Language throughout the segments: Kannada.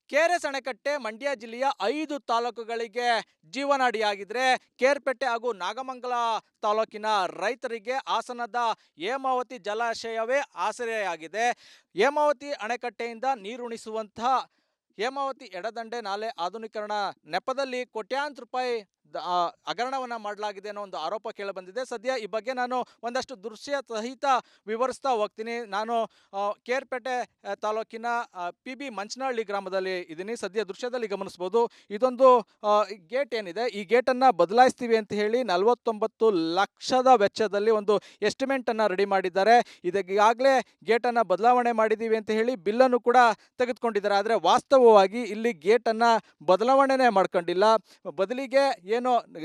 ಕೆಆರ್ಎಸ್ ಅಣೆಕಟ್ಟೆ ಮಂಡ್ಯ ಜಿಲ್ಲೆಯ 5 ತಾಲೂಕುಗಳಿಗೆ ಜೀವನಾಡಿಯಾಗಿದ್ರೆ ಕೇರ್ಪೇಟೆ ಹಾಗೂ ನಾಗಮಂಗಲ ತಾಲೂಕಿನ ರೈತರಿಗೆ ಹಾಸನದ ಹೇಮಾವತಿ ಜಲಾಶಯವೇ ಆಸರೆಯಾಗಿದೆ. ಹೇಮಾವತಿ ಅಣೆಕಟ್ಟೆಯಿಂದ ನೀರುಣಿಸುವಂತಹ ಹೇಮಾವತಿ ಎಡದಂಡೆ ನಾಲೆ ಆಧುನೀಕರಣ ನೆಪದಲ್ಲಿ ಕೋಟ್ಯಾಂತರ ರೂಪಾಯಿ ಹಗರಣವನ್ನ ಮಾಡಲಾಗಿದೆ ಅನ್ನೋ ಒಂದು ಆರೋಪ ಕೇಳಿಬಂದಿದೆ. ಸದ್ಯ ಈ ಬಗ್ಗೆ ನಾನು ಒಂದಷ್ಟು ದೃಶ್ಯ ಸಹಿತ ವಿವರಿಸ್ತಾ ಹೋಗ್ತೀನಿ. ನಾನು ಕೇರ್ಪೇಟೆ ತಾಲೂಕಿನ PB ಮಂಚನಹಳ್ಳಿ ಗ್ರಾಮದಲ್ಲಿ ಇದ್ದೀನಿ. ಸದ್ಯ ದೃಶ್ಯದಲ್ಲಿ ಗಮನಿಸಬಹುದು. ಇದೊಂದು ಗೇಟ್ ಏನಿದೆ, ಈ ಗೇಟನ್ನು ಬದಲಾಯಿಸ್ತೀವಿ ಅಂತ ಹೇಳಿ 49 ಲಕ್ಷದ ವೆಚ್ಚದಲ್ಲಿ ಒಂದು ಎಸ್ಟಿಮೇಟನ್ನು ರೆಡಿ ಮಾಡಿದ್ದಾರೆ. ಇದಕ್ಕಾಗಲೇ ಗೇಟನ್ನು ಬದಲಾವಣೆ ಮಾಡಿದ್ದೀವಿ ಅಂತ ಹೇಳಿ ಬಿಲ್ಲನ್ನು ಕೂಡ ತೆಗೆದುಕೊಂಡಿದ್ದಾರೆ. ಆದರೆ ವಾಸ್ತವವಾಗಿ ಇಲ್ಲಿ ಗೇಟನ್ನು ಬದಲಾವಣೆನೇ ಮಾಡ್ಕೊಂಡಿಲ್ಲ. ಬದಲಿಗೆ ಏನು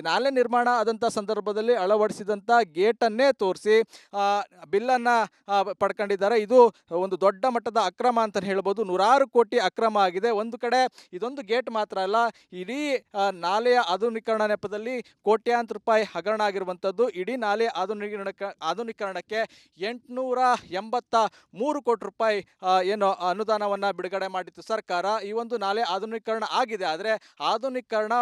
ನಾಲೆ ನಿರ್ಮಾಣ ಆದಂಥ ಸಂದರ್ಭದಲ್ಲಿ ಅಳವಡಿಸಿದಂಥ ಗೇಟನ್ನೇ ತೋರಿಸಿ ಬಿಲ್ಲನ್ನು ಪಡ್ಕೊಂಡಿದ್ದಾರೆ. ಇದು ಒಂದು ದೊಡ್ಡ ಮಟ್ಟದ ಅಕ್ರಮ ಅಂತ ಹೇಳ್ಬೋದು. 100 ಕೋಟಿ ಅಕ್ರಮ ಆಗಿದೆ. ಒಂದು ಕಡೆ ಇದೊಂದು ಗೇಟ್ ಮಾತ್ರ ಅಲ್ಲ, ಇಡೀ ನಾಲೆಯ ಆಧುನೀಕರಣ ನೆಪದಲ್ಲಿ ಕೋಟ್ಯಾಂತರ ರೂಪಾಯಿ ಹಗರಣ ಆಗಿರುವಂಥದ್ದು. ಇಡೀ ನಾಲೆ ಆಧುನೀಕರಣಕ್ಕೆ 883 ಕೋಟಿ ರೂಪಾಯಿ ಏನು ಅನುದಾನವನ್ನು ಬಿಡುಗಡೆ ಮಾಡಿತ್ತು ಸರ್ಕಾರ. ಈ ಒಂದು ನಾಲೆ ಆಧುನೀಕರಣ ಆಗಿದೆ, ಆದರೆ ಆಧುನೀಕರಣ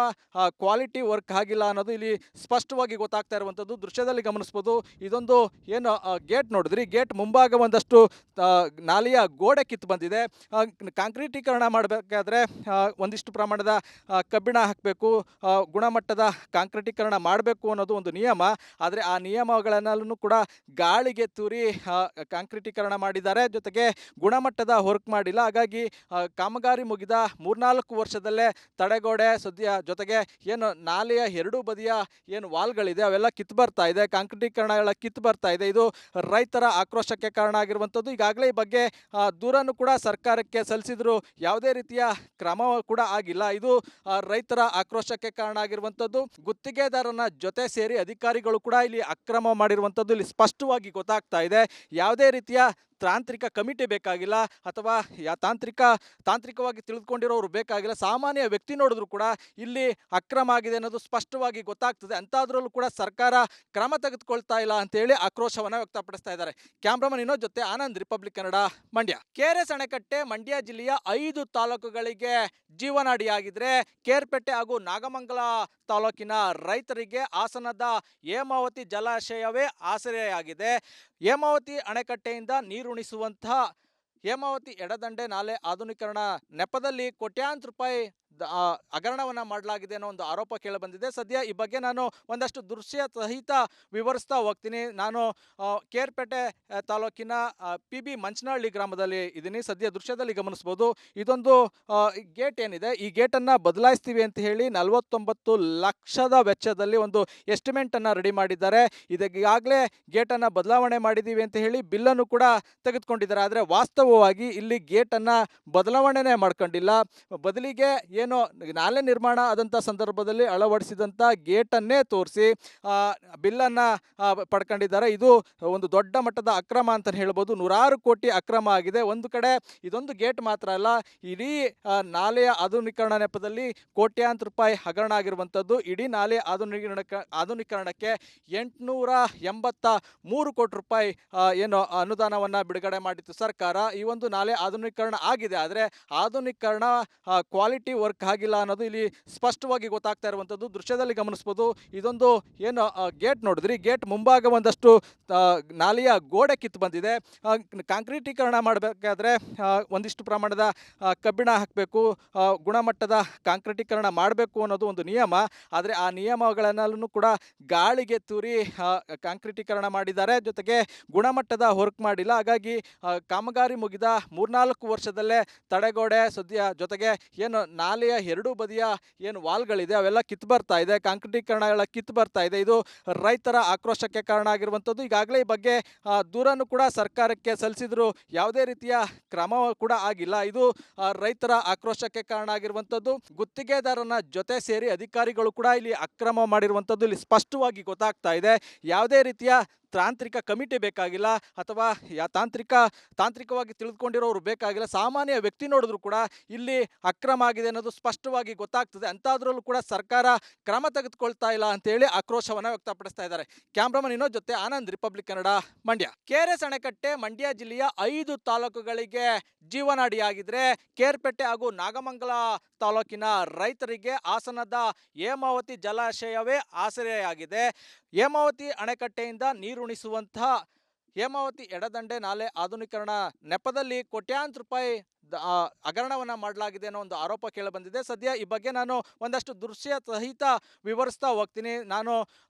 ಕ್ವಾಲಿಟಿ ವರ್ಕ್ ಆಗಿಲ್ಲ ಅನ್ನೋದು ಇಲ್ಲಿ ಸ್ಪಷ್ಟವಾಗಿ ಗೊತ್ತಾಗ್ತಾ ಇರುವಂಥದ್ದು. ದೃಶ್ಯದಲ್ಲಿ ಗಮನಿಸ್ಬೋದು. ಇದೊಂದು ಏನು ಗೇಟ್ ನೋಡಿದ್ರಿ, ಗೇಟ್ ಮುಂಭಾಗ ಒಂದಷ್ಟು ನಾಲೆಯ ಗೋಡೆ ಕಿತ್ತು ಬಂದಿದೆ. ಕಾಂಕ್ರೀಟೀಕರಣ ಮಾಡಬೇಕಾದ್ರೆ ಒಂದಿಷ್ಟು ಪ್ರಮಾಣದ ಕಬ್ಬಿಣ ಹಾಕಬೇಕು, ಗುಣಮಟ್ಟದ ಕಾಂಕ್ರೀಟೀಕರಣ ಮಾಡಬೇಕು ಅನ್ನೋದು ಒಂದು ನಿಯಮ. ಆದರೆ ಆ ನಿಯಮಗಳನ್ನೆಲ್ಲೂ ಕೂಡ ಗಾಳಿಗೆ ತೂರಿ ಕಾಂಕ್ರೀಟೀಕರಣ ಮಾಡಿದ್ದಾರೆ. ಜೊತೆಗೆ ಗುಣಮಟ್ಟದ ವರ್ಕ್ ಮಾಡಿಲ್ಲ. ಹಾಗಾಗಿ ಕಾಮಗಾರಿ ಮುಗಿದ 3-4 ವರ್ಷದಲ್ಲೇ ತಡೆಗೋಡೆ ಜೊತೆಗೆ ಏನು ನಾಲೆಯ ಎರಡೂ ಬದಿಯ ಏನು ವಾಲ್ಗಳಿದೆ ಅವೆಲ್ಲ ಕಿತ್ತು ಬರ್ತಾ ಇದೆ, ಕಾಂಕ್ರೀಟೀಕರಣ ಎಲ್ಲ ಕಿತ್ತು ಬರ್ತಾ ಇದೆ. ಇದು ರೈತರ ಆಕ್ರೋಶಕ್ಕೆ ಕಾರಣ ಆಗಿರುವಂಥದ್ದು. ಈಗಾಗಲೇ ಈ ಬಗ್ಗೆ ದೂರನ್ನು ಕೂಡ ಸರ್ಕಾರಕ್ಕೆ ಸಲ್ಲಿಸಿದ್ರು, ಯಾವುದೇ ರೀತಿಯ ಕ್ರಮ ಕೂಡ ಆಗಿಲ್ಲ. ಇದು ರೈತರ ಆಕ್ರೋಶಕ್ಕೆ ಕಾರಣ ಆಗಿರುವಂಥದ್ದು. ಗುತ್ತಿಗೆದಾರನ ಜೊತೆ ಸೇರಿ ಅಧಿಕಾರಿಗಳು ಕೂಡ ಇಲ್ಲಿ ಅಕ್ರಮ ಮಾಡಿರುವಂಥದ್ದು ಇಲ್ಲಿ ಸ್ಪಷ್ಟವಾಗಿ ಗೊತ್ತಾಗ್ತಾ ಇದೆ. ಯಾವುದೇ ರೀತಿಯ ತಾಂತ್ರಿಕ ಕಮಿಟಿ ಬೇಕಾಗಿಲ್ಲ, ಅಥವಾ ತಾಂತ್ರಿಕವಾಗಿ ತಿಳಿದುಕೊಂಡಿರೋರು ಬೇಕಾಗಿಲ್ಲ. ಸಾಮಾನ್ಯ ವ್ಯಕ್ತಿ ನೋಡಿದ್ರು ಕೂಡ ಇಲ್ಲಿ ಅಕ್ರಮ ಆಗಿದೆ ಅನ್ನೋದು ಸ್ಪಷ್ಟವಾಗಿ ಗೊತ್ತಾಗ್ತದೆ. ಅಂತಾದ್ರಲ್ಲೂ ಕೂಡ ಸರ್ಕಾರ ಕ್ರಮ ತೆಗೆದುಕೊಳ್ತಾ ಇಲ್ಲ ಅಂತೇಳಿ ಆಕ್ರೋಶವನ್ನು ವ್ಯಕ್ತಪಡಿಸ್ತಾ ಇದ್ದಾರೆ. ಕ್ಯಾಮ್ರಾಮನ್ ವಿನೋದ್ ಜೊತೆ ಆನಂದ್, ರಿಪಬ್ಲಿಕ್ ಕನ್ನಡ, ಮಂಡ್ಯ. ಕೆಆರ್ಎಸ್ ಅಣೆಕಟ್ಟೆ ಮಂಡ್ಯ ಜಿಲ್ಲೆಯ 5 ತಾಲೂಕುಗಳಿಗೆ ಜೀವನಾಡಿಯಾಗಿದ್ರೆ ಕೇರ್ಪೇಟೆ ಹಾಗೂ ನಾಗಮಂಗಲ ತಾಲೂಕಿನ ರೈತರಿಗೆ ಹಾಸನದ ಹೇಮಾವತಿ ಜಲಾಶಯವೇ ಆಸರೆಯಾಗಿದೆ. ಹೇಮಾವತಿ ಅಣೆಕಟ್ಟೆಯಿಂದ ನೀರುಣಿಸುವಂತಹ ಹೇಮಾವತಿ ಎಡದಂಡೆ ನಾಲೆ ಆಧುನೀಕರಣ ನೆಪದಲ್ಲಿ ಕೋಟ್ಯಾಂತರ ರೂಪಾಯಿ ಹಗರಣವನ್ನು ಮಾಡಲಾಗಿದೆ ಅನ್ನೋ ಒಂದು ಆರೋಪ ಕೇಳಿಬಂದಿದೆ. ಸದ್ಯ ಈ ಬಗ್ಗೆ ನಾನು ಒಂದಷ್ಟು ದೃಶ್ಯ ಸಹಿತ ವಿವರಿಸ್ತಾ ಹೋಗ್ತೀನಿ. ನಾನು ಕೇರ್ಪೇಟೆ ತಾಲೂಕಿನ PB ಮಂಚನಹಳ್ಳಿ ಗ್ರಾಮದಲ್ಲಿ ಇದ್ದೀನಿ. ಸದ್ಯ ದೃಶ್ಯದಲ್ಲಿ ಗಮನಿಸ್ಬೋದು. ಇದೊಂದು ಗೇಟ್ ಏನಿದೆ, ಈ ಗೇಟನ್ನು ಬದಲಾಯಿಸ್ತೀವಿ ಅಂತ ಹೇಳಿ 49 ಲಕ್ಷದ ವೆಚ್ಚದಲ್ಲಿ ಒಂದು ಎಸ್ಟಿಮೇಟನ್ನು ರೆಡಿ ಮಾಡಿದ್ದಾರೆ. ಇದಕ್ಕಾಗಲೇ ಗೇಟನ್ನು ಬದಲಾವಣೆ ಮಾಡಿದ್ದೀವಿ ಅಂತ ಹೇಳಿ ಬಿಲ್ಲನ್ನು ಕೂಡ ತೆಗೆದುಕೊಂಡಿದ್ದಾರೆ. ಆದರೆ ವಾಸ್ತವವಾಗಿ ಇಲ್ಲಿ ಗೇಟನ್ನು ಬದಲಾವಣೆನೇ ಮಾಡ್ಕೊಂಡಿಲ್ಲ. ಬದಲಿಗೆ ಏನು ನಾಲೆ ನಿರ್ಮಾಣ ಆದಂಥ ಸಂದರ್ಭದಲ್ಲಿ ಅಳವಡಿಸಿದಂಥ ಗೇಟನ್ನೇ ತೋರಿಸಿ ಬಿಲ್ಲನ್ನು ಪಡ್ಕೊಂಡಿದ್ದಾರೆ. ಇದು ಒಂದು ದೊಡ್ಡ ಮಟ್ಟದ ಅಕ್ರಮ ಅಂತ ಹೇಳ್ಬೋದು. 100 ಕೋಟಿ ಅಕ್ರಮ ಆಗಿದೆ. ಒಂದು ಕಡೆ ಇದೊಂದು ಗೇಟ್ ಮಾತ್ರ ಅಲ್ಲ, ಇಡೀ ನಾಲೆಯ ಆಧುನೀಕರಣ ನೆಪದಲ್ಲಿ ಕೋಟ್ಯಾಂತರ ರೂಪಾಯಿ ಹಗರಣ ಆಗಿರುವಂಥದ್ದು. ಇಡೀ ನಾಲೆ ಆಧುನೀಕರಣಕ್ಕೆ 883 ಕೋಟಿ ರೂಪಾಯಿ ಏನು ಅನುದಾನವನ್ನು ಬಿಡುಗಡೆ ಮಾಡಿತ್ತು ಸರ್ಕಾರ. ಈ ಒಂದು ನಾಲೆ ಆಧುನೀಕರಣ ಆಗಿದೆ, ಆದರೆ ಆಧುನೀಕರಣ ಕ್ವಾಲಿಟಿ ವರ್ಕ್ ಆಗಿಲ್ಲ ಅನ್ನೋದು ಇಲ್ಲಿ ಸ್ಪಷ್ಟವಾಗಿ ಗೊತ್ತಾಗ್ತಾ ಇರುವಂಥದ್ದು. ದೃಶ್ಯದಲ್ಲಿ ಗಮನಿಸ್ಬೋದು. ಇದೊಂದು ಏನು ಗೇಟ್ ನೋಡಿದ್ರಿ, ಗೇಟ್ ಮುಂಭಾಗ ಒಂದಷ್ಟು ನಾಲೆಯ ಗೋಡೆ ಕಿತ್ತು ಬಂದಿದೆ. ಕಾಂಕ್ರೀಟೀಕರಣ ಮಾಡಬೇಕಾದ್ರೆ ಒಂದಿಷ್ಟು ಪ್ರಮಾಣದ ಕಬ್ಬಿಣ ಹಾಕಬೇಕು, ಗುಣಮಟ್ಟದ ಕಾಂಕ್ರೀಟೀಕರಣ ಮಾಡಬೇಕು ಅನ್ನೋದು ಒಂದು ನಿಯಮ. ಆದರೆ ಆ ನಿಯಮಗಳನ್ನೆಲ್ಲೂ ಕೂಡ ಗಾಳಿಗೆ ತೂರಿ ಕಾಂಕ್ರೀಟೀಕರಣ ಮಾಡಿದ್ದಾರೆ. ಜೊತೆಗೆ ಗುಣಮಟ್ಟದ ವರ್ಕ್ ಮಾಡಿಲ್ಲ. ಹಾಗಾಗಿ ಕಾಮಗಾರಿ ಮುಗಿದ 3-4 ವರ್ಷದಲ್ಲೇ ತಡೆಗೋಡೆ ಜೊತೆಗೆ ಏನು ನಾಲೆಯ ಎರಡೂ ಬದಿಯ ಏನು ವಾಲ್ಗಳಿದೆ ಅವೆಲ್ಲ ಕಿತ್ತು ಬರ್ತಾ ಇದೆ, ಕಾಂಕ್ರೀಟೀಕರಣ ಎಲ್ಲ ಕಿತ್ತು ಬರ್ತಾ ಇದೆ. ಇದು ರೈತರ ಆಕ್ರೋಶಕ್ಕೆ ಕಾರಣ ಆಗಿರುವಂಥದ್ದು. ಈಗಾಗಲೇ ಈ ಬಗ್ಗೆ ದೂರನ್ನು ಕೂಡ ಸರ್ಕಾರಕ್ಕೆ ಸಲ್ಲಿಸಿದ್ರು, ಯಾವುದೇ ರೀತಿಯ ಕ್ರಮ ಕೂಡ ಆಗಿಲ್ಲ. ಇದು ರೈತರ ಆಕ್ರೋಶಕ್ಕೆ ಕಾರಣ ಆಗಿರುವಂಥದ್ದು. ಗುತ್ತಿಗೆದಾರನ ಜೊತೆ ಸೇರಿ ಅಧಿಕಾರಿಗಳು ಕೂಡ ಇಲ್ಲಿ ಅಕ್ರಮ ಮಾಡಿರುವಂಥದ್ದು ಇಲ್ಲಿ ಸ್ಪಷ್ಟವಾಗಿ ಗೊತ್ತಾಗ್ತಾ ಇದೆ. ಯಾವುದೇ ರೀತಿಯ ತಾಂತ್ರಿಕ ಕಮಿಟಿ ಬೇಕಾಗಿಲ್ಲ, ಅಥವಾ ತಾಂತ್ರಿಕವಾಗಿ ತಿಳಿದುಕೊಂಡಿರೋರು ಬೇಕಾಗಿಲ್ಲ. ಸಾಮಾನ್ಯ ವ್ಯಕ್ತಿ ನೋಡಿದ್ರು ಕೂಡ ಇಲ್ಲಿ ಅಕ್ರಮ ಆಗಿದೆ ಅನ್ನೋದು ಅನ್ನೋದು ಸ್ಪಷ್ಟವಾಗಿ ಗೊತ್ತಾಗ್ತದೆ. ಅಂತಾದ್ರಲ್ಲೂ ಕೂಡ ಸರ್ಕಾರ ಕ್ರಮ ತೆಗೆದುಕೊಳ್ತಾ ಇಲ್ಲ ಅಂತೇಳಿ ಆಕ್ರೋಶವನ್ನ ವ್ಯಕ್ತಪಡಿಸ್ತಾ ಇದ್ದಾರೆ. ಕ್ಯಾಮ್ರಾಮನ್ ವಿನೋದ್ ಜೊತೆ ಆನಂದ್, ರಿಪಬ್ಲಿಕ್ ಕನ್ನಡ, ಮಂಡ್ಯ. ಕೆಆರ್ಎಸ್ ಅಣೆಕಟ್ಟೆ ಮಂಡ್ಯ ಜಿಲ್ಲೆಯ 5 ತಾಲೂಕುಗಳಿಗೆ ಜೀವನಾಡಿಯಾಗಿದ್ರೆ ಕೇರ್ಪೇಟೆ ಹಾಗೂ ನಾಗಮಂಗಲ ತಾಲೂಕಿನ ರೈತರಿಗೆ ಹಾಸನದ ಹೇಮಾವತಿ ಜಲಾಶಯವೇ ಆಸರೆಯಾಗಿದೆ. ಹೇಮಾವತಿ ಅಣೆಕಟ್ಟೆಯಿಂದ ನೀರುಣಿಸುವಂತಹ ಹೇಮಾವತಿ ಎಡದಂಡೆ ನಾಲೆ ಆಧುನೀಕರಣ ನೆಪದಲ್ಲಿ ಕೋಟ್ಯಾಂತರ ರೂಪಾಯಿ ಹಗರಣವನ್ನ ಮಾಡಲಾಗಿದೆ ಅನ್ನೋ ಒಂದು ಆರೋಪ ಕೇಳಿಬಂದಿದೆ. ಸದ್ಯ ಈ ಬಗ್ಗೆ ನಾನು ಒಂದಷ್ಟು ದೃಶ್ಯ ಸಹಿತ ವಿವರಿಸ್ತಾ ಹೋಗ್ತೀನಿ. ನಾನು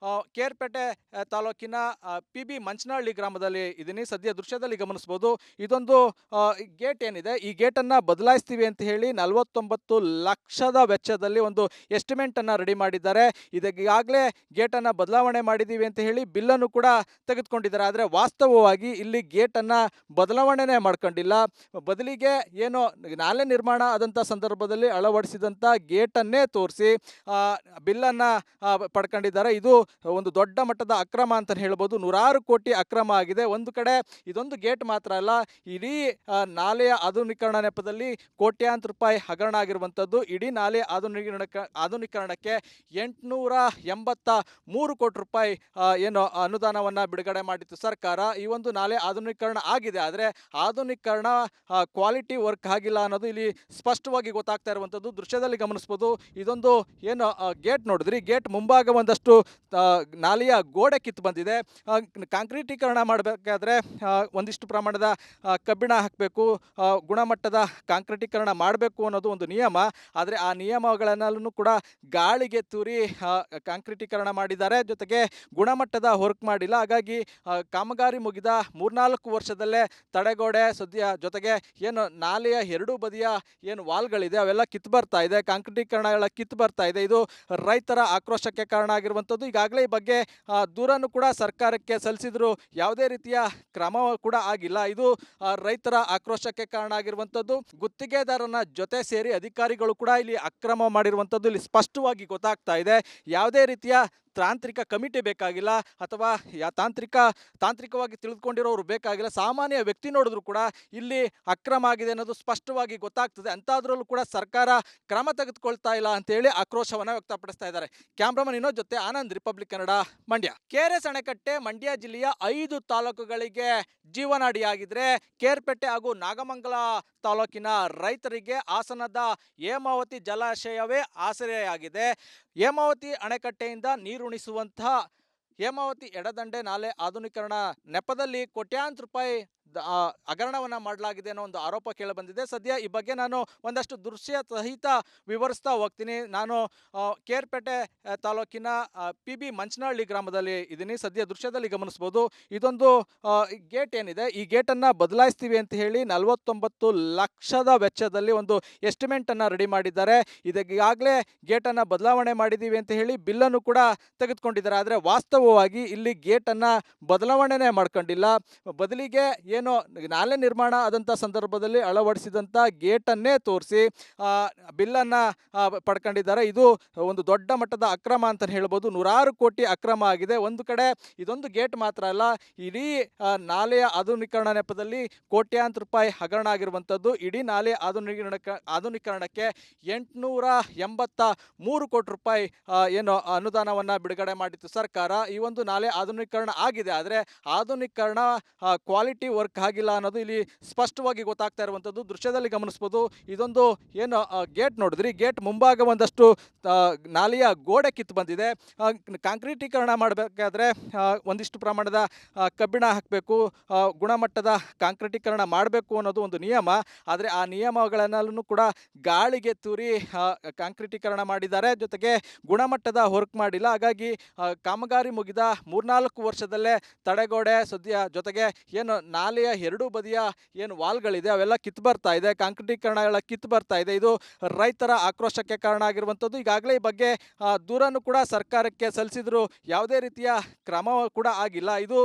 ಕೇರ್ಪೇಟೆ ತಾಲೂಕಿನ PB ಮಂಚನಹಳ್ಳಿ ಗ್ರಾಮದಲ್ಲಿ ಇದ್ದೀನಿ. ಸದ್ಯ ದೃಶ್ಯದಲ್ಲಿ ಗಮನಿಸ್ಬೋದು, ಇದೊಂದು ಗೇಟ್ ಏನಿದೆ, ಈ ಗೇಟನ್ನು ಬದಲಾಯಿಸ್ತೀವಿ ಅಂತ ಹೇಳಿ 49 ಲಕ್ಷದ ವೆಚ್ಚದಲ್ಲಿ ಒಂದು ಎಸ್ಟಿಮೇಟನ್ನು ರೆಡಿ ಮಾಡಿದ್ದಾರೆ. ಇದಕ್ಕಾಗಲೇ ಗೇಟನ್ನು ಬದಲಾವಣೆ ಮಾಡಿದ್ದೀವಿ ಅಂತ ಹೇಳಿ ಬಿಲ್ಲನ್ನು ಕೂಡ ತೆಗೆದುಕೊಂಡಿದ್ದಾರೆ. ಆದರೆ ವಾಸ್ತವವಾಗಿ ಇಲ್ಲಿ ಗೇಟನ್ನು ಬದಲಾವಣೆನೇ ಮಾಡ್ಕೊಂಡಿಲ್ಲ. ಬದಲಿಗೆ ಏನು ನಾಲೆ ನಿರ್ಮಾಣ ಆದಂಥ ಸಂದರ್ಭದಲ್ಲಿ ಅಳವಡಿಸಿದಂಥ ಗೇಟನ್ನೇ ತೋರಿಸಿ ಬಿಲ್ಲನ್ನು ಪಡ್ಕೊಂಡಿದ್ದಾರೆ. ಇದು ಒಂದು ದೊಡ್ಡ ಮಟ್ಟದ ಅಕ್ರಮ ಅಂತ ಹೇಳ್ಬೋದು. 100 ಕೋಟಿ ಅಕ್ರಮ ಆಗಿದೆ. ಒಂದು ಕಡೆ ಇದೊಂದು ಗೇಟ್ ಮಾತ್ರ ಅಲ್ಲ, ಇಡೀ ನಾಲೆಯ ಆಧುನೀಕರಣ ನೆಪದಲ್ಲಿ ಕೋಟ್ಯಾಂತರ ರೂಪಾಯಿ ಹಗರಣ ಆಗಿರುವಂಥದ್ದು. ಇಡೀ ನಾಲೆ ಆಧುನೀಕರಣಕ್ಕೆ 883 ಕೋಟಿ ರೂಪಾಯಿ ಏನು ಅನುದಾನವನ್ನು ಬಿಡುಗಡೆ ಮಾಡಿತ್ತು ಸರ್ಕಾರ. ಈ ಒಂದು ನಾಲೆ ಆಧುನೀಕರಣ ಆಗಿದೆ, ಆದರೆ ಆಧುನೀಕರಣ ಕ್ವಾಲಿಟಿ ವರ್ಕ್ ಆಗಿಲ್ಲ ಅನ್ನೋದು ಇಲ್ಲಿ ಸ್ಪಷ್ಟವಾಗಿ ಗೊತ್ತಾಗ್ತಾ ಇರುವಂಥದ್ದು. ದೃಶ್ಯದಲ್ಲಿ ಗಮನಿಸ್ಬೋದು, ಇದೊಂದು ಏನು ಗೇಟ್ ನೋಡಿದ್ರಿ, ಗೇಟ್ ಮುಂಭಾಗ ಒಂದಷ್ಟು ನಾಲೆಯ ಗೋಡೆ ಕಿತ್ತು ಬಂದಿದೆ. ಕಾಂಕ್ರೀಟೀಕರಣ ಮಾಡಬೇಕಾದ್ರೆ ಒಂದಿಷ್ಟು ಪ್ರಮಾಣದ ಕಬ್ಬಿಣ ಹಾಕಬೇಕು, ಗುಣಮಟ್ಟದ ಕಾಂಕ್ರೀಟೀಕರಣ ಮಾಡಬೇಕು ಅನ್ನೋದು ಒಂದು ನಿಯಮ. ಆದರೆ ಆ ನಿಯಮಗಳನ್ನೆಲ್ಲೂ ಕೂಡ ಗಾಳಿಗೆ ತೂರಿ ಕಾಂಕ್ರೀಟೀಕರಣ ಮಾಡಿದ್ದಾರೆ, ಜೊತೆಗೆ ಗುಣಮಟ್ಟದ ವರ್ಕ್ ಮಾಡಿಲ್ಲ. ಹಾಗಾಗಿ ಕಾಮಗಾರಿ ಮುಗಿದ 3-4 ವರ್ಷದಲ್ಲೇ ತಡೆಗೋಡೆ ಜೊತೆಗೆ ಏನು ನಾಲೆಯ ಎರಡೂ ಬದಿಯ ಏನು ವಾಲ್ಗಳಿದೆ ಅವೆಲ್ಲ ಕಿತ್ತು ಬರ್ತಾ ಇದೆ, ಕಾಂಕ್ರೀಟೀಕರಣ ಎಲ್ಲ ಕಿತ್ತು ಬರ್ತಾ ಇದೆ. ಇದು ರೈತರ ಆಕ್ರೋಶಕ್ಕೆ ಕಾರಣ ಆಗಿರುವಂಥದ್ದು. ಈಗಾಗಲೇ ಈ ಬಗ್ಗೆ ದೂರನ್ನು ಕೂಡ ಸರ್ಕಾರಕ್ಕೆ ಸಲ್ಲಿಸಿದ್ರು, ಯಾವುದೇ ರೀತಿಯ ಕ್ರಮ ಕೂಡ ಆಗಿಲ್ಲ. ಇದು ರೈತರ ಆಕ್ರೋಶಕ್ಕೆ ಕಾರಣ ಆಗಿರುವಂಥದ್ದು. ಗುತ್ತಿಗೆದಾರನ ಜೊತೆ ಸೇರಿ ಅಧಿಕಾರಿಗಳು ಕೂಡ ಇಲ್ಲಿ ಅಕ್ರಮ ಮಾಡಿರುವಂಥದ್ದು ಇಲ್ಲಿ ಸ್ಪಷ್ಟವಾಗಿ ಗೊತ್ತಾಗ್ತಾ ಇದೆ. ಯಾವುದೇ ರೀತಿಯ ತಾಂತ್ರಿಕ ಕಮಿಟಿ ಬೇಕಾಗಿಲ್ಲ, ಅಥವಾ ತಾಂತ್ರಿಕವಾಗಿ ತಿಳಿದುಕೊಂಡಿರೋರು ಬೇಕಾಗಿಲ್ಲ. ಸಾಮಾನ್ಯ ವ್ಯಕ್ತಿ ನೋಡಿದ್ರು ಕೂಡ ಇಲ್ಲಿ ಅಕ್ರಮ ಆಗಿದೆ ಅನ್ನೋದು ಸ್ಪಷ್ಟವಾಗಿ ಗೊತ್ತಾಗ್ತದೆ. ಅಂತಾದ್ರಲ್ಲೂ ಕೂಡ ಸರ್ಕಾರ ಕ್ರಮ ತೆಗೆದುಕೊಳ್ತಾ ಇಲ್ಲ ಅಂತೇಳಿ ಆಕ್ರೋಶವನ್ನು ವ್ಯಕ್ತಪಡಿಸ್ತಾ ಇದ್ದಾರೆ. ಕ್ಯಾಮ್ರಾಮನ್ ವಿನೋದ್ ಜೊತೆ ಆನಂದ್, ರಿಪಬ್ಲಿಕ್ ಕನ್ನಡ, ಮಂಡ್ಯ. ಕೆಆರ್ಎಸ್ ಅಣೆಕಟ್ಟೆ ಮಂಡ್ಯ ಜಿಲ್ಲೆಯ 5 ತಾಲೂಕುಗಳಿಗೆ ಜೀವನಾಡಿಯಾಗಿದ್ರೆ ಕೇರ್ಪೇಟೆ ಹಾಗೂ ನಾಗಮಂಗಲ ತಾಲೂಕಿನ ರೈತರಿಗೆ ಹಾಸನದ ಹೇಮಾವತಿ ಜಲಾಶಯವೇ ಆಸರೆಯಾಗಿದೆ. ಹೇಮಾವತಿ ಅಣೆಕಟ್ಟೆಯಿಂದ ನೀರುಣಿಸುವಂತಹ ಹೇಮಾವತಿ ಎಡದಂಡೆ ನಾಲೆ ಆಧುನೀಕರಣ ನೆಪದಲ್ಲಿ ಕೋಟ್ಯಾಂತರ ರೂಪಾಯಿ ಹಗರಣವನ್ನು ಮಾಡಲಾಗಿದೆ ಅನ್ನೋ ಒಂದು ಆರೋಪ ಕೇಳಿಬಂದಿದೆ. ಸದ್ಯ ಈ ಬಗ್ಗೆ ನಾನು ಒಂದಷ್ಟು ದೃಶ್ಯ ಸಹಿತ ವಿವರಿಸ್ತಾ ಹೋಗ್ತೀನಿ. ನಾನು ಕೇರ್ಪೇಟೆ ತಾಲೂಕಿನ PB ಮಂಚನಹಳ್ಳಿ ಗ್ರಾಮದಲ್ಲಿ ಇದ್ದೀನಿ. ಸದ್ಯ ದೃಶ್ಯದಲ್ಲಿ ಗಮನಿಸ್ಬೋದು, ಇದೊಂದು ಗೇಟ್ ಏನಿದೆ, ಈ ಗೇಟನ್ನು ಬದಲಾಯಿಸ್ತೀವಿ ಅಂತ ಹೇಳಿ 49 ಲಕ್ಷದ ವೆಚ್ಚದಲ್ಲಿ ಒಂದು ಎಸ್ಟಿಮೇಟನ್ನು ರೆಡಿ ಮಾಡಿದ್ದಾರೆ. ಇದಕ್ಕಾಗಲೇ ಗೇಟನ್ನು ಬದಲಾವಣೆ ಮಾಡಿದ್ದೀವಿ ಅಂತ ಹೇಳಿ ಬಿಲ್ಲನ್ನು ಕೂಡ ತೆಗೆದುಕೊಂಡಿದ್ದಾರೆ. ಆದರೆ ವಾಸ್ತವವಾಗಿ ಇಲ್ಲಿ ಗೇಟನ್ನು ಬದಲಾವಣೆನೇ ಮಾಡ್ಕೊಂಡಿಲ್ಲ. ಬದಲಿಗೆ ಏನು ನಾಲೆ ನಿರ್ಮಾಣ ಆದಂಥ ಸಂದರ್ಭದಲ್ಲಿ ಅಳವಡಿಸಿದಂಥ ಗೇಟನ್ನೇ ತೋರಿಸಿ ಬಿಲ್ಲನ್ನು ಪಡ್ಕೊಂಡಿದ್ದಾರೆ. ಇದು ಒಂದು ದೊಡ್ಡ ಮಟ್ಟದ ಅಕ್ರಮ ಅಂತ ಹೇಳ್ಬೋದು. 100 ಕೋಟಿ ಅಕ್ರಮ ಆಗಿದೆ. ಒಂದು ಕಡೆ ಇದೊಂದು ಗೇಟ್ ಮಾತ್ರ ಅಲ್ಲ, ಇಡೀ ನಾಲೆಯ ಆಧುನೀಕರಣ ನೆಪದಲ್ಲಿ ಕೋಟ್ಯಾಂತರ ರೂಪಾಯಿ ಹಗರಣ ಆಗಿರುವಂಥದ್ದು. ಇಡೀ ನಾಲೆ ಆಧುನೀಕರಣಕ್ಕೆ 883 ಕೋಟಿ ರೂಪಾಯಿ ಏನು ಅನುದಾನವನ್ನು ಬಿಡುಗಡೆ ಮಾಡಿತ್ತು ಸರ್ಕಾರ. ಈ ಒಂದು ನಾಲೆ ಆಧುನೀಕರಣ ಆಗಿದೆ, ಆದರೆ ಆಧುನೀಕರಣ ಕ್ವಾಲಿಟಿ ವರ್ಕ್ ಆಗಿಲ್ಲ ಅನ್ನೋದು ಇಲ್ಲಿ ಸ್ಪಷ್ಟವಾಗಿ ಗೊತ್ತಾಗ್ತಾ ಇರುವಂಥದ್ದು. ದೃಶ್ಯದಲ್ಲಿ ಗಮನಿಸ್ಬೋದು, ಇದೊಂದು ಏನು ಗೇಟ್ ನೋಡಿದ್ರಿ, ಗೇಟ್ ಮುಂಭಾಗ ಒಂದಷ್ಟು ನಾಲೆಯ ಗೋಡೆ ಕಿತ್ತು ಬಂದಿದೆ. ಕಾಂಕ್ರೀಟೀಕರಣ ಮಾಡಬೇಕಾದ್ರೆ ಒಂದಿಷ್ಟು ಪ್ರಮಾಣದ ಕಬ್ಬಿಣ ಹಾಕಬೇಕು, ಗುಣಮಟ್ಟದ ಕಾಂಕ್ರೀಟೀಕರಣ ಮಾಡಬೇಕು ಅನ್ನೋದು ಒಂದು ನಿಯಮ. ಆದರೆ ಆ ನಿಯಮಗಳನ್ನೆಲ್ಲೂ ಕೂಡ ಗಾಳಿಗೆ ತೂರಿ ಕಾಂಕ್ರೀಟೀಕರಣ ಮಾಡಿದ್ದಾರೆ, ಜೊತೆಗೆ ಗುಣಮಟ್ಟದ ವರ್ಕ್ ಮಾಡಿಲ್ಲ. ಹಾಗಾಗಿ ಕಾಮಗಾರಿ ಮುಗಿದ 3-4 ವರ್ಷದಲ್ಲೇ ತಡೆಗೋಡೆ ಜೊತೆಗೆ ಏನು ನಾಲೆಯ ಎರಡೂ ಬದಿಯ ಏನು ವಾಲ್ಗಳಿದೆ ಅವೆಲ್ಲ ಕಿತ್ತು ಬರ್ತಾ ಇದೆ, ಕಾಂಕ್ರೀಟೀಕರಣ ಎಲ್ಲ ಕಿತ್ತು ಬರ್ತಾ ಇದೆ. ಇದು ರೈತರ ಆಕ್ರೋಶಕ್ಕೆ ಕಾರಣ ಆಗಿರುವಂಥದ್ದು. ಈಗಾಗಲೇ ಈ ಬಗ್ಗೆ ದೂರನ್ನು ಕೂಡ ಸರ್ಕಾರಕ್ಕೆ ಸಲ್ಲಿಸಿದ್ರು, ಯಾವುದೇ ರೀತಿಯ ಕ್ರಮ ಕೂಡ ಆಗಿಲ್ಲ. ಇದು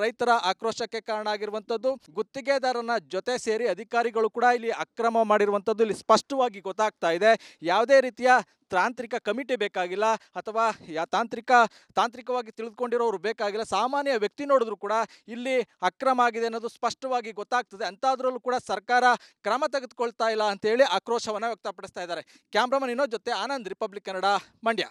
ರೈತರ ಆಕ್ರೋಶಕ್ಕೆ ಕಾರಣ ಆಗಿರುವಂಥದ್ದು. ಗುತ್ತಿಗೆದಾರನ ಜೊತೆ ಸೇರಿ ಅಧಿಕಾರಿಗಳು ಕೂಡ ಇಲ್ಲಿ ಅಕ್ರಮ ಮಾಡಿರುವಂಥದ್ದು ಇಲ್ಲಿ ಸ್ಪಷ್ಟವಾಗಿ ಗೊತ್ತಾಗ್ತಾ ಇದೆ. ಯಾವುದೇ ರೀತಿಯ ತಾಂತ್ರಿಕ ಕಮಿಟಿ ಬೇಕಾಗಿಲ್ಲ ಅಥವಾ ತಾಂತ್ರಿಕವಾಗಿ ತಿಳಿದುಕೊಂಡಿರೋರು ಬೇಕಾಗಿಲ್ಲ. ಸಾಮಾನ್ಯ ವ್ಯಕ್ತಿ ನೋಡಿದ್ರು ಕೂಡ ಇಲ್ಲಿ ಅಕ್ರಮ ಆಗಿದೆ ಅನ್ನೋದು ಸ್ಪಷ್ಟವಾಗಿ ಗೊತ್ತಾಗ್ತದೆ. ಅಂತಾದ್ರಲ್ಲೂ ಕೂಡ ಸರ್ಕಾರ ಕ್ರಮ ತೆಗೆದುಕೊಳ್ತಾ ಇಲ್ಲ ಅಂತೇಳಿ ಆಕ್ರೋಶವನ್ನ ವ್ಯಕ್ತಪಡಿಸ್ತಾ ಇದ್ದಾರೆ. ಕ್ಯಾಮ್ರಾಮನ್ ವಿನೋದ್ ಜೊತೆ ಆನಂದ್, ರಿಪಬ್ಲಿಕ್ ಕನ್ನಡ, ಮಂಡ್ಯ.